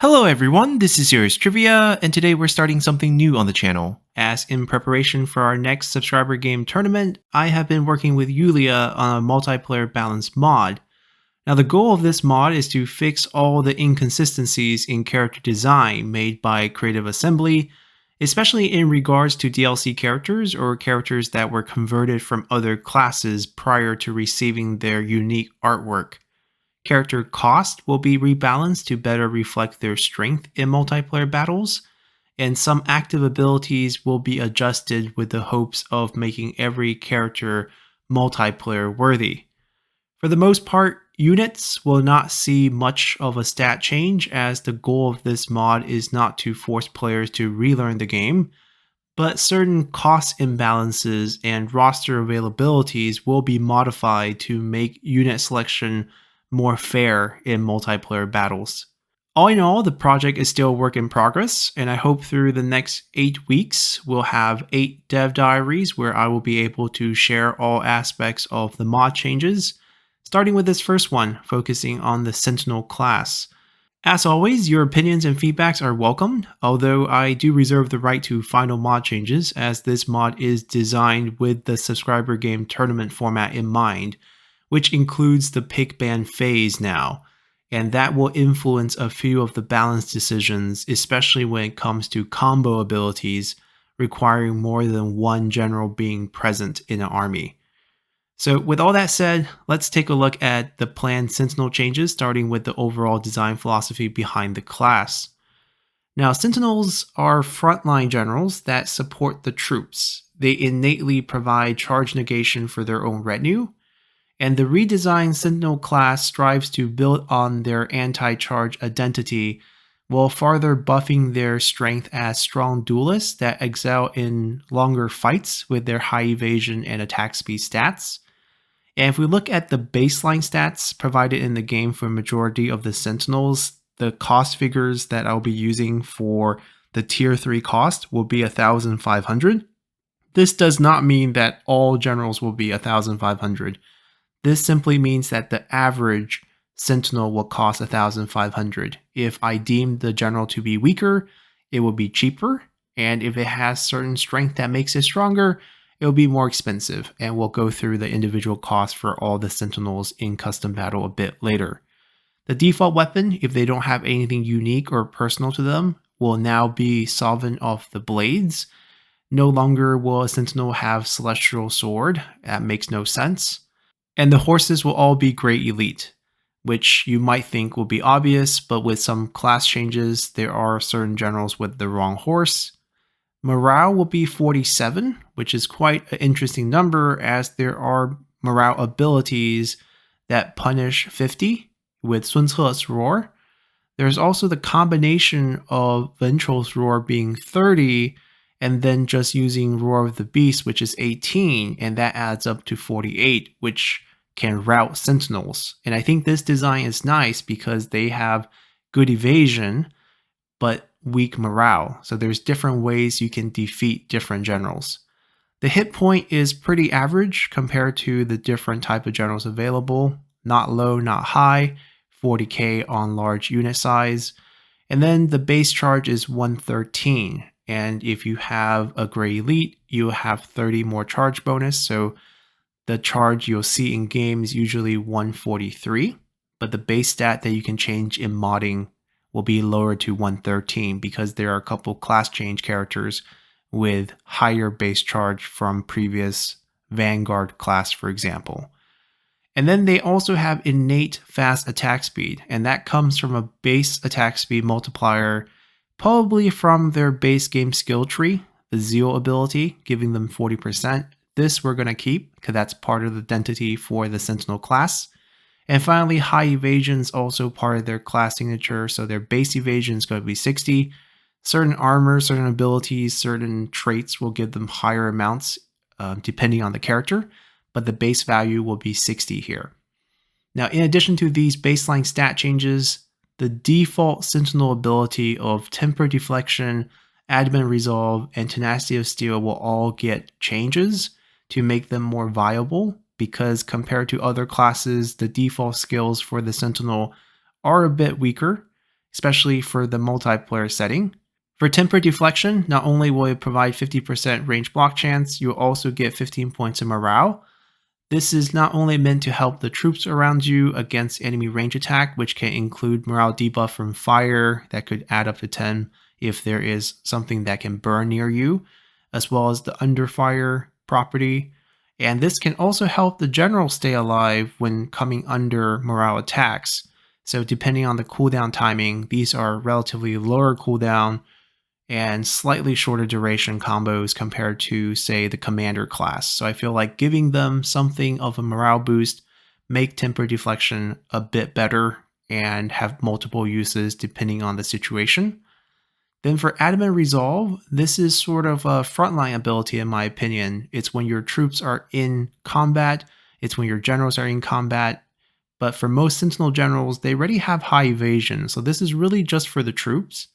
Hello everyone, this is Yours Trivia, and today we're starting something new on the channel. As in preparation for our next subscriber game tournament, I have been working with Yulia on a multiplayer balance mod. Now the goal of this mod is to fix all the inconsistencies in character design made by Creative Assembly, especially in regards to DLC characters or characters that were converted from other classes prior to receiving their unique artwork. Character cost will be rebalanced to better reflect their strength in multiplayer battles, and some active abilities will be adjusted with the hopes of making every character multiplayer worthy. For the most part, units will not see much of a stat change, as the goal of this mod is not to force players to relearn the game, but certain cost imbalances and roster availabilities will be modified to make unit selection more fair in multiplayer battles. All in all, the project is still a work in progress, and I hope through the next 8 weeks we'll have 8 dev diaries where I will be able to share all aspects of the mod changes, starting with this first one, focusing on the Sentinel class. As always, your opinions and feedbacks are welcomed, although I do reserve the right to final mod changes, as this mod is designed with the subscriber game tournament format in mind, which includes the pick ban phase now, and that will influence a few of the balance decisions, especially when it comes to combo abilities requiring more than one general being present in an army. So with all that said, let's take a look at the planned Sentinel changes, starting with the overall design philosophy behind the class. Now, Sentinels are frontline generals that support the troops. They innately provide charge negation for their own retinue, and the redesigned Sentinel class strives to build on their anti-charge identity while further buffing their strength as strong duelists that excel in longer fights with their high evasion and attack speed stats. And if we look at the baseline stats provided in the game for a majority of the Sentinels, the cost figures that I'll be using for the tier 3 cost will be 1,500. This does not mean that all generals will be 1,500. This simply means that the average Sentinel will cost 1,500. If I deem the general to be weaker, it will be cheaper, and if it has certain strength that makes it stronger, it'll be more expensive, and we'll go through the individual costs for all the Sentinels in custom battle a bit later. The default weapon, if they don't have anything unique or personal to them, will now be Solvent of the Blades. No longer will a Sentinel have Celestial Sword. That makes no sense. And the horses will all be Great Elite, which you might think will be obvious, but with some class changes, there are certain generals with the wrong horse. Morale will be 47, which is quite an interesting number, as there are morale abilities that punish 50 with Sun Ce's Roar. There's also the combination of Ventral's Roar being 30 and then just using Roar of the Beast, which is 18, and that adds up to 48, which can rout Sentinels. And I think this design is nice because they have good evasion, but weak morale. So there's different ways you can defeat different generals. The hit point is pretty average compared to the different type of generals available. Not low, not high, 40k on large unit size. And then the base charge is 113. And if you have a Grey Elite, you'll have 30 more charge bonus. So the charge you'll see in game is usually 143. But the base stat that you can change in modding will be lowered to 113 because there are a couple class change characters with higher base charge from previous Vanguard class, for example. And then they also have innate fast attack speed, and that comes from a base attack speed multiplier, probably from their base game skill tree, the Zeal ability, giving them 40%. This we're going to keep because that's part of the identity for the Sentinel class. And finally, high evasion is also part of their class signature, so their base evasion is going to be 60. Certain armor, certain abilities, certain traits will give them higher amounts depending on the character, but the base value will be 60 here. Now, in addition to these baseline stat changes, the default Sentinel ability of Temper Deflection, Adamant Resolve, and Tenacity of Steel will all get changes to make them more viable, because compared to other classes, the default skills for the Sentinel are a bit weaker, especially for the multiplayer setting. For Temper Deflection, not only will it provide 50% range block chance, you'll also get 15 points in morale. This is not only meant to help the troops around you against enemy range attack, which can include morale debuff from fire that could add up to 10 if there is something that can burn near you, as well as the under fire property. And this can also help the general stay alive when coming under morale attacks. So depending on the cooldown timing, these are relatively lower cooldown and slightly shorter duration combos compared to, say, the commander class. So I feel like giving them something of a morale boost, make Temper Deflection a bit better, and have multiple uses depending on the situation. Then for Adamant Resolve, this is sort of a frontline ability in my opinion. It's when your troops are in combat, it's when your generals are in combat, but for most Sentinel generals, they already have high evasion, so this is really just for the troops.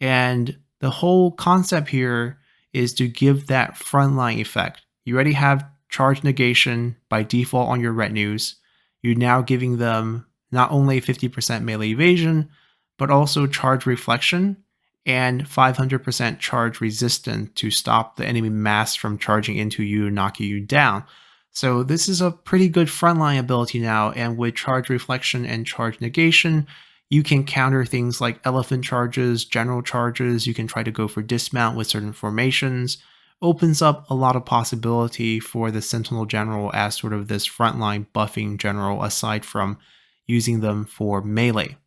And the whole concept here is to give that frontline effect. You already have charge negation by default on your retinues. You're now giving them not only 50% melee evasion, but also charge reflection and 500% charge resistance to stop the enemy mass from charging into you and knocking you down. So this is a pretty good frontline ability now, and with charge reflection and charge negation, you can counter things like elephant charges, general charges. You can try to go for dismount with certain formations. Opens up a lot of possibility for the Sentinel general as sort of this frontline buffing general, aside from using them for melee.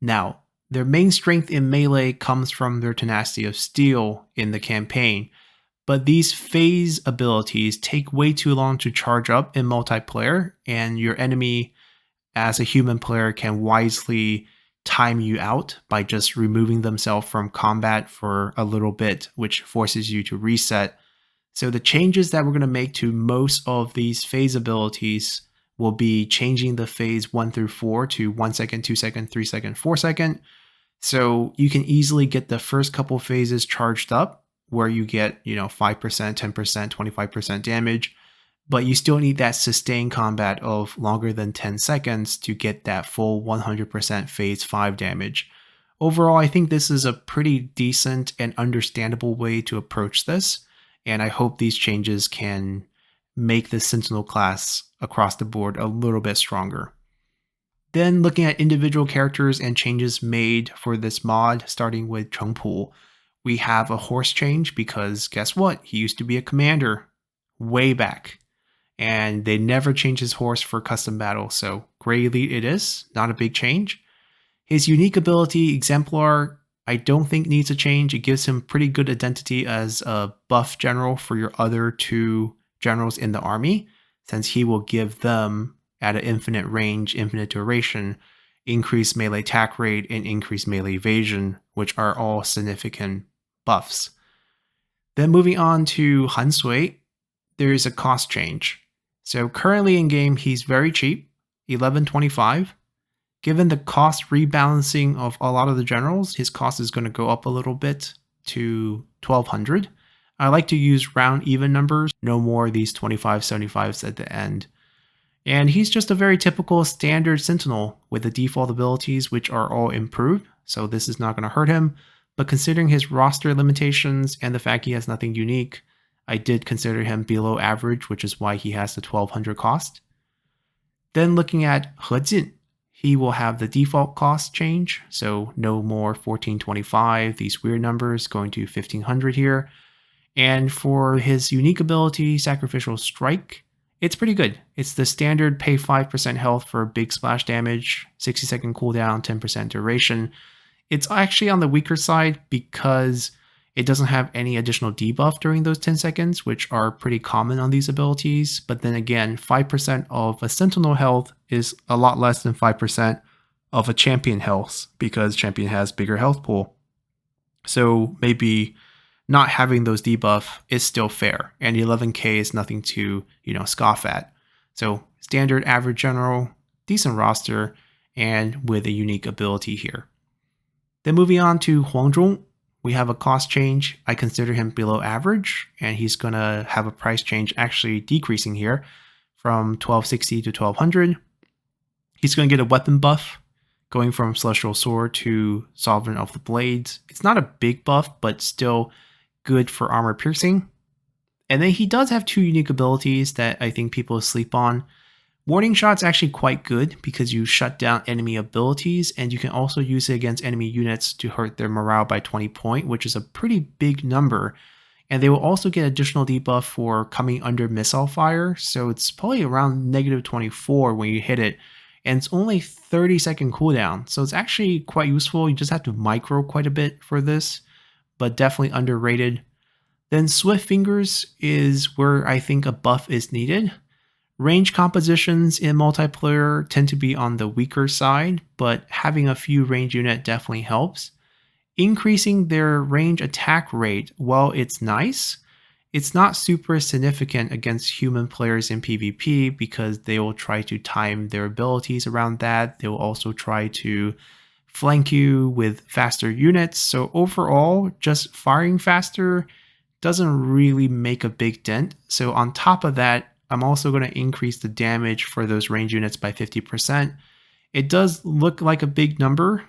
Now, their main strength in melee comes from their tenacity of steel in the campaign, but these phase abilities take way too long to charge up in multiplayer, and your enemy as a human player can wisely time you out by just removing themselves from combat for a little bit, which forces you to reset. So the changes that we're going to make to most of these phase abilities will be changing the phase 1 through 4 to 1 second, 2 second, 3 second, 4 second. So you can easily get the first couple phases charged up where you get, 5%, 10%, 25% damage. But you still need that sustained combat of longer than 10 seconds to get that full 100% phase 5 damage. Overall, I think this is a pretty decent and understandable way to approach this, and I hope these changes can make the Sentinel class across the board a little bit stronger. Then looking at individual characters and changes made for this mod, starting with Cheng Pu, we have a horse change because guess what? He used to be a commander way back, and they never changed his horse for custom battle, so Gray Elite it is, not a big change. His unique ability, Exemplar, I don't think needs a change. It gives him pretty good identity as a buff general for your other two generals in the army, since he will give them, at an infinite range, infinite duration, increased melee attack rate and increased melee evasion, which are all significant buffs. Then moving on to Han Sui, there is a cost change. So currently in game, he's very cheap, 1125. Given the cost rebalancing of a lot of the generals, his cost is going to go up a little bit to 1200. I like to use round even numbers, no more of these 2575s at the end. And he's just a very typical standard Sentinel with the default abilities, which are all improved, so this is not going to hurt him. But considering his roster limitations and the fact he has nothing unique, I did consider him below average, which is why he has the 1200 cost. Then looking at He Jin, he will have the default cost change, so no more 1425, these weird numbers going to 1500 here. And for his unique ability, Sacrificial Strike, it's pretty good. It's the standard pay 5% health for big splash damage, 60-second cooldown, 10% duration. It's actually on the weaker side because it doesn't have any additional debuff during those 10 seconds, which are pretty common on these abilities. But then again, 5% of a Sentinel health is a lot less than 5% of a champion health because champion has bigger health pool. So maybe not having those debuff is still fair, and 11k is nothing to, scoff at. So standard average general, decent roster, and with a unique ability here. Then moving on to Huang Zhong, we have a cost change. I consider him below average, and he's going to have a price change actually decreasing here from 1260 to 1200. He's going to get a weapon buff. going from Celestial Sword to Sovereign of the Blades. It's not a big buff, but still good for armor piercing. And then he does have 2 unique abilities that I think people sleep on. Warning Shot's actually quite good because you shut down enemy abilities, and you can also use it against enemy units to hurt their morale by 20 points, which is a pretty big number. And they will also get additional debuff for coming under missile fire, so it's probably around negative 24 when you hit it. And it's only 30-second cooldown, so it's actually quite useful. You just have to micro quite a bit for this, but definitely underrated. Then Swift Fingers is where I think a buff is needed. Range compositions in multiplayer tend to be on the weaker side, but having a few range unit definitely helps. Increasing their range attack rate, while it's nice, it's not super significant against human players in PvP because they will try to time their abilities around that. They will also try to flank you with faster units. So overall, just firing faster doesn't really make a big dent. So on top of that, I'm also going to increase the damage for those range units by 50%. It does look like a big number,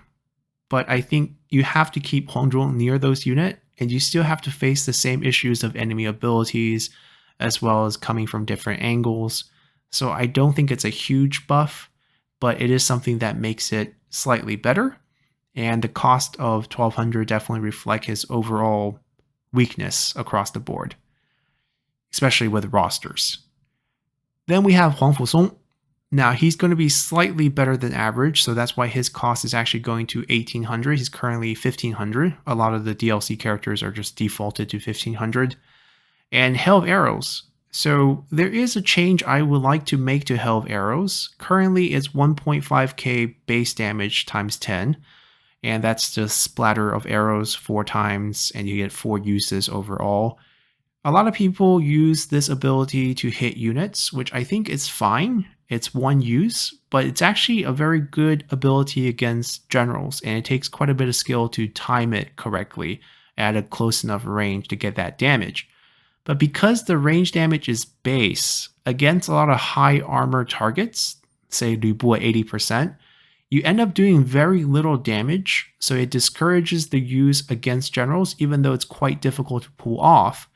but I think you have to keep Huang Zhong near those units, and you still have to face the same issues of enemy abilities, as well as coming from different angles. So I don't think it's a huge buff, but it is something that makes it slightly better. And the cost of 1200 definitely reflect his overall weakness across the board, especially with rosters. Then we have Huangfu Song. Now he's going to be slightly better than average, so that's why his cost is actually going to 1800. He's currently 1500. A lot of the DLC characters are just defaulted to 1500. And Hail of Arrows. So there is a change I would like to make to Hail of Arrows. Currently it's 1.5k base damage times 10. And that's the splatter of arrows 4 times, and you get 4 uses overall. A lot of people use this ability to hit units, which I think is fine. It's 1 use, but it's actually a very good ability against generals, and it takes quite a bit of skill to time it correctly at a close enough range to get that damage. But because the range damage is base, against a lot of high armor targets, say Lu Bu at 80%, you end up doing very little damage, so it discourages the use against generals, even though it's quite difficult to pull off.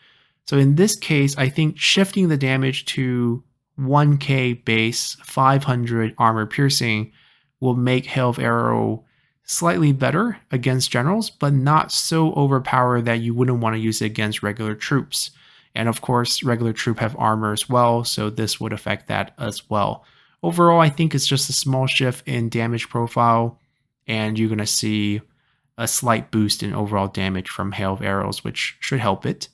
So in this case, I think shifting the damage to 1k base, 500 armor piercing will make Hail of Arrow slightly better against generals, but not so overpowered that you wouldn't want to use it against regular troops. And of course, regular troop have armor as well, so this would affect that as well. Overall, I think it's just a small shift in damage profile, and you're going to see a slight boost in overall damage from Hail of Arrows, which should help it.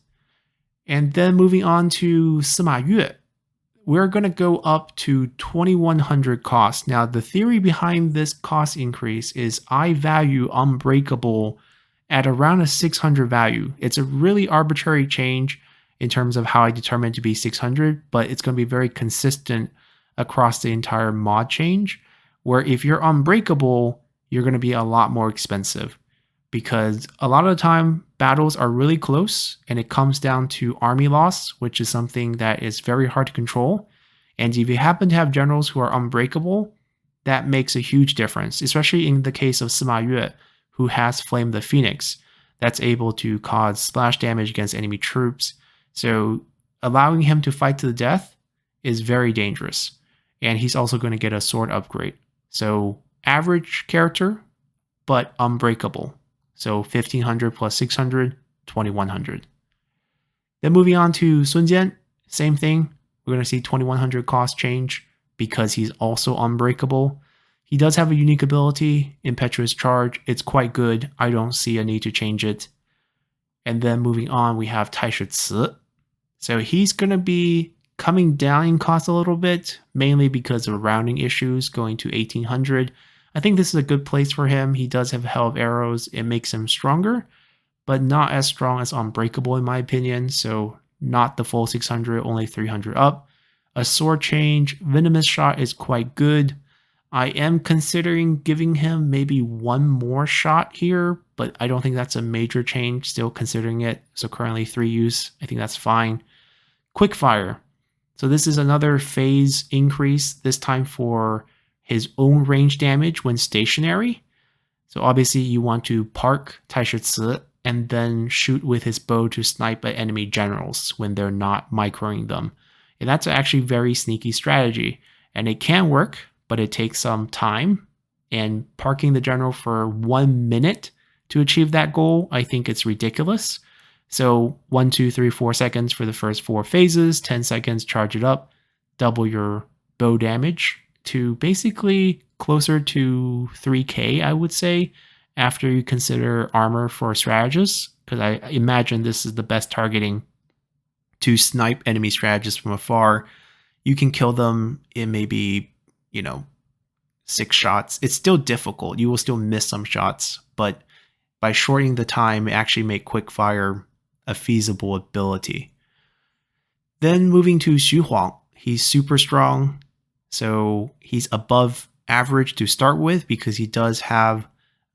And then moving on to Sima Yue, we're going to go up to 2100 cost. Now, the theory behind this cost increase is I value Unbreakable at around a 600 value. It's a really arbitrary change in terms of how I determine it to be 600, but it's going to be very consistent across the entire mod change, where if you're Unbreakable, you're going to be a lot more expensive. Because a lot of the time, battles are really close, and it comes down to army loss, which is something that is very hard to control. And if you happen to have generals who are unbreakable, that makes a huge difference, especially in the case of Sima Yue, who has Flame the Phoenix, that's able to cause splash damage against enemy troops. So allowing him to fight to the death is very dangerous. And he's also going to get a sword upgrade. So average character, but unbreakable. So 1500 plus 600, 2100. Then moving on to Sun Jian, same thing. We're going to see 2100 cost change because he's also unbreakable. He does have a unique ability, Impetuous Charge. It's quite good. I don't see a need to change it. And then moving on, we have Taishi Ci. So he's going to be coming down in cost a little bit, mainly because of rounding issues, going to 1800. I think this is a good place for him. He does have Hail of Arrows. It makes him stronger, but not as strong as Unbreakable in my opinion. So not the full 600, only 300 up. A sword change, Venomous Shot is quite good. I am considering giving him maybe one more shot here, but I don't think that's a major change, still considering it. So currently 3 use, I think that's fine. Quickfire. So this is another phase increase, this time for his own range damage when stationary. So obviously you want to park Taishi Ci and then shoot with his bow to snipe at enemy generals when they're not microing them. And that's actually a very sneaky strategy. And it can work, but it takes some time. And parking the general for 1 minute to achieve that goal, I think it's ridiculous. So 1, 2, 3, 4 seconds for the first 4 phases, 10 seconds, charge it up, double your bow damage to basically closer to 3k, I would say, after you consider armor for strategists, because I imagine this is the best targeting to snipe enemy strategists from afar. You can kill them in maybe, 6 shots. It's still difficult. You will still miss some shots, but by shortening the time, actually make quick fire a feasible ability. Then moving to Xu Huang. He's super strong, so he's above average to start with because he does have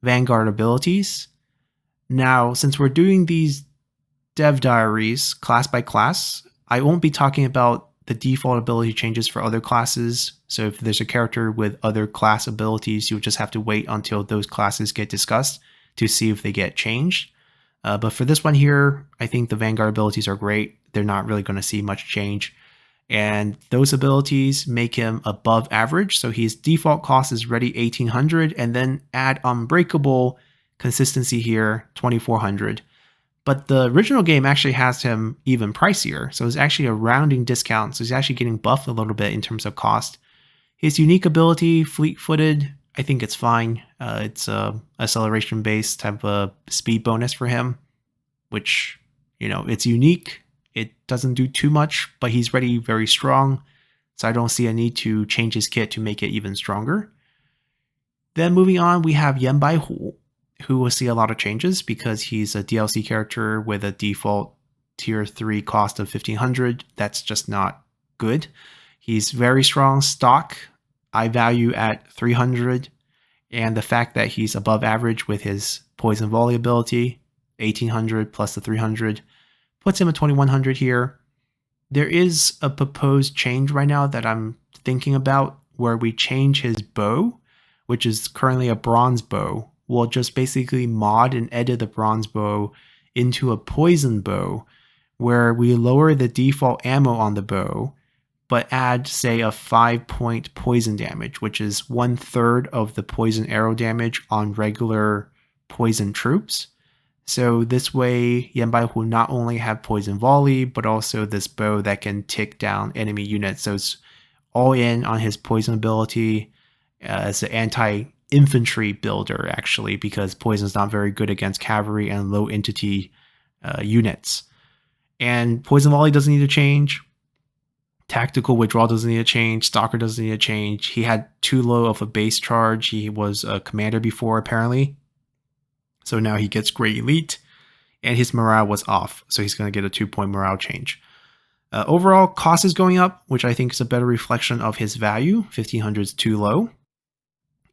Vanguard abilities. Now, since we're doing these dev diaries class by class, I won't be talking about the default ability changes for other classes. So if there's a character with other class abilities, you'll just have to wait until those classes get discussed to see if they get changed. But for this one here, I think the Vanguard abilities are great. They're not really going to see much change. And those abilities make him above average. So his default cost is ready 1800, and then add Unbreakable consistency here, 2400. But the original game actually has him even pricier. So it's actually a rounding discount. So he's actually getting buffed a little bit in terms of cost. His unique ability, Fleet-footed, I think it's fine. It's a acceleration-based type of speed bonus for him, which, it's unique. It doesn't do too much, but he's already very strong. So I don't see a need to change his kit to make it even stronger. Then moving on, we have Baihu, who will see a lot of changes because he's a DLC character with a default tier 3 cost of 1500. That's just not good. He's very strong stock. I value at 300. And the fact that he's above average with his poison volley ability, 1800 plus the 300, puts him at 2100 here. There is a proposed change right now that I'm thinking about where we change his bow, which is currently a bronze bow. We'll just basically mod and edit the bronze bow into a poison bow where we lower the default ammo on the bow, but add, say, a 5-point poison damage, which is 1/3 of the poison arrow damage on regular poison troops. So this way, Yanbai will not only have poison volley, but also this bow that can tick down enemy units. So it's all in on his poison ability as an anti-infantry builder, actually, because poison is not very good against cavalry and low entity units. And poison volley doesn't need to change. Tactical withdrawal doesn't need to change. Stalker doesn't need to change. He had too low of a base charge. He was a commander before, apparently. So now he gets Great Elite, and his morale was off. So he's going to get a 2-point morale change. Overall, cost is going up, which I think is a better reflection of his value. 1500 is too low.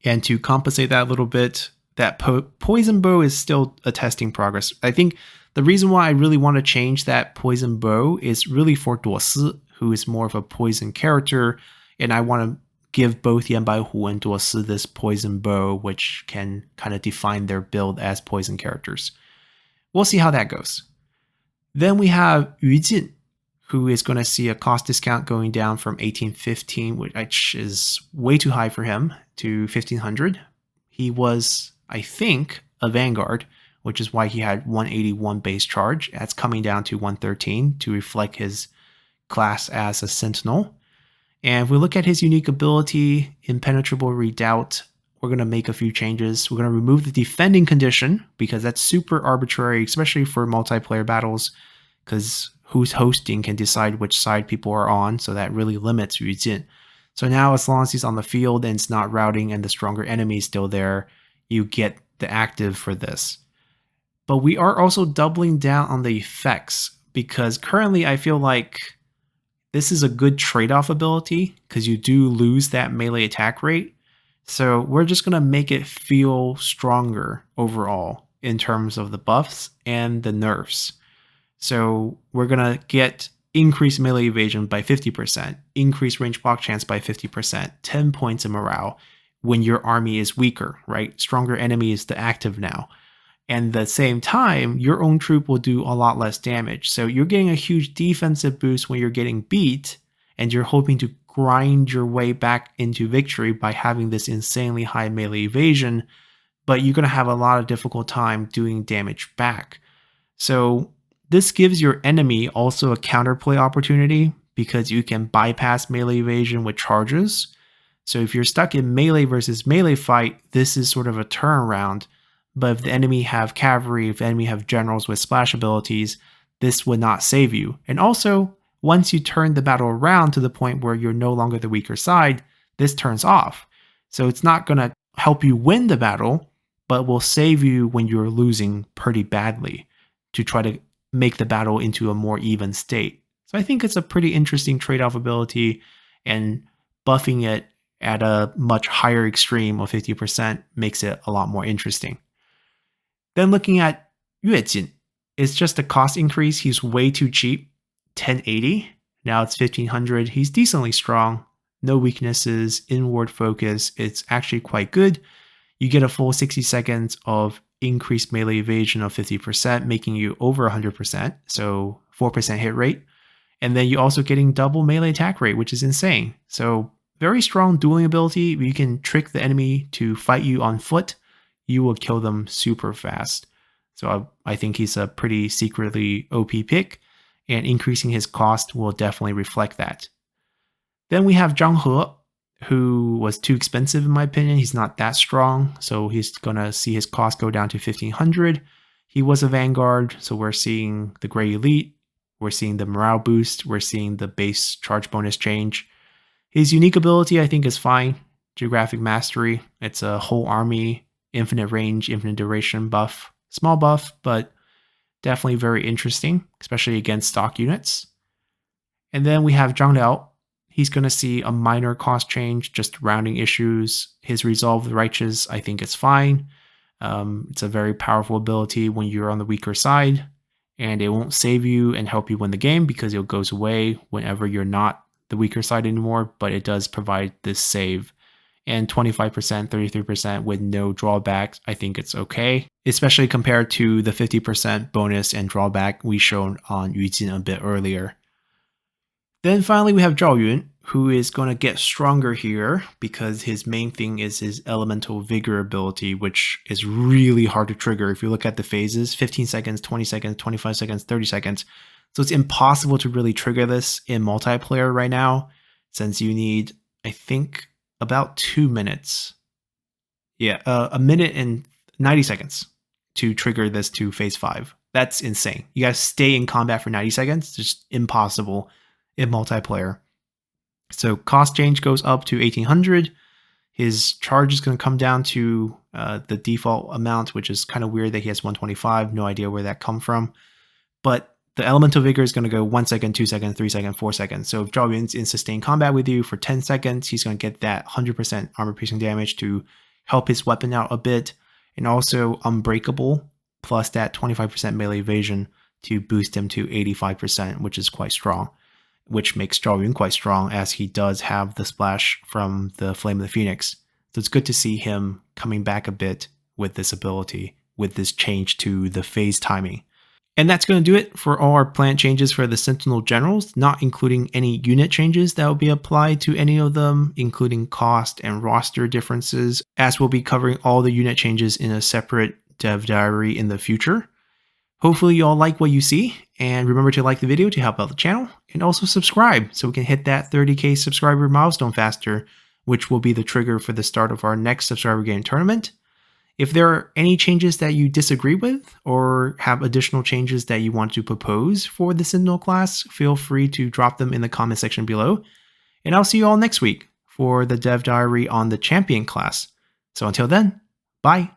And to compensate that a little bit, that poison bow is still a testing progress. I think the reason why I really want to change that poison bow is really for Duosi, who is more of a poison character, and I want to give both Yanbaihu and Duosi this poison bow, which can kind of define their build as poison characters. We'll see how that goes. Then we have Yue Jin, who is going to see a cost discount going down from 1815, which is way too high for him, to 1500. He was, I think, a Vanguard, which is why he had 181 base charge. That's coming down to 113 to reflect his class as a Sentinel. And if we look at his unique ability, Impenetrable Redoubt, we're going to make a few changes. We're going to remove the defending condition because that's super arbitrary, especially for multiplayer battles, because who's hosting can decide which side people are on, so that really limits Yue Jin. So now as long as he's on the field and it's not routing and the stronger enemy is still there, you get the active for this. But we are also doubling down on the effects because currently I feel like this is a good trade-off ability because you do lose that melee attack rate. So we're just going to make it feel stronger overall in terms of the buffs and the nerfs. So we're going to get increase melee evasion by 50%, increase range block chance by 50%, 10 points in morale when your army is weaker, right? Stronger enemy is the active now. And at the same time, your own troop will do a lot less damage. So you're getting a huge defensive boost when you're getting beat, and you're hoping to grind your way back into victory by having this insanely high melee evasion, but you're going to have a lot of difficult time doing damage back. So this gives your enemy also a counterplay opportunity because you can bypass melee evasion with charges. So if you're stuck in melee versus melee fight, this is sort of a turnaround. But if the enemy have cavalry, if the enemy have generals with splash abilities, this would not save you. And also, once you turn the battle around to the point where you're no longer the weaker side, this turns off. So it's not going to help you win the battle, but will save you when you're losing pretty badly to try to make the battle into a more even state. So I think it's a pretty interesting trade-off ability, and buffing it at a much higher extreme of 50% makes it a lot more interesting. Then looking at Yue Jin, it's just a cost increase. He's way too cheap, 1080. Now it's 1500. He's decently strong, no weaknesses, inward focus. It's actually quite good. You get a full 60 seconds of increased melee evasion of 50%, making you over 100%, so 4% hit rate. And then you're also getting double melee attack rate, which is insane. So very strong dueling ability. You can trick the enemy to fight you on foot. You will kill them super fast. So I think he's a pretty secretly OP pick, and increasing his cost will definitely reflect that. Then we have Zhang He, who was too expensive in my opinion. He's not that strong, so he's going to see his cost go down to 1500. He was a Vanguard, so we're seeing the Grey Elite, we're seeing the morale boost, we're seeing the base charge bonus change. His unique ability I think is fine. Geographic Mastery, it's a whole army, infinite range, infinite duration buff. Small buff, but definitely very interesting, especially against stock units. And then we have Zhang Liao. He's going to see a minor cost change, just rounding issues. His Resolve the Righteous, I think, is fine. It's a very powerful ability when you're on the weaker side, and it won't save you and help you win the game because it goes away whenever you're not the weaker side anymore, but it does provide this save. And 25%, 33% with no drawbacks, I think it's okay, especially compared to the 50% bonus and drawback we showed on Yue Jin a bit earlier. Then finally we have Zhao Yun, who is going to get stronger here because his main thing is his Elemental Vigor ability, which is really hard to trigger. If you look at the phases, 15 seconds, 20 seconds, 25 seconds, 30 seconds. So it's impossible to really trigger this in multiplayer right now, since you need, I think, about 2 minutes. Yeah, a minute and 90 seconds to trigger this to phase 5. That's insane. You guys stay in combat for 90 seconds. It's just impossible in multiplayer. So cost change goes up to 1800. His charge is going to come down to the default amount, which is kind of weird that he has 125. No idea where that come from. But the Elemental Vigor is going to go 1 second, 2 seconds, 3 seconds, 4 seconds. So if Zhao Yun's in sustained combat with you for 10 seconds, he's going to get that 100% armor piercing damage to help his weapon out a bit. And also Unbreakable, plus that 25% melee evasion to boost him to 85%, which is quite strong. Which makes Zhao Yun quite strong, as he does have the splash from the Flame of the Phoenix. So it's good to see him coming back a bit with this ability, with this change to the phase timing. And that's going to do it for all our plant changes for the Sentinel Generals, not including any unit changes that will be applied to any of them, including cost and roster differences, as we'll be covering all the unit changes in a separate dev diary in the future. Hopefully you all like what you see, and remember to like the video to help out the channel, and also subscribe so we can hit that 30k subscriber milestone faster, which will be the trigger for the start of our next subscriber game tournament. If there are any changes that you disagree with, or have additional changes that you want to propose for the Sentinel class, feel free to drop them in the comment section below. And I'll see you all next week for the dev diary on the Champion class. So until then, bye!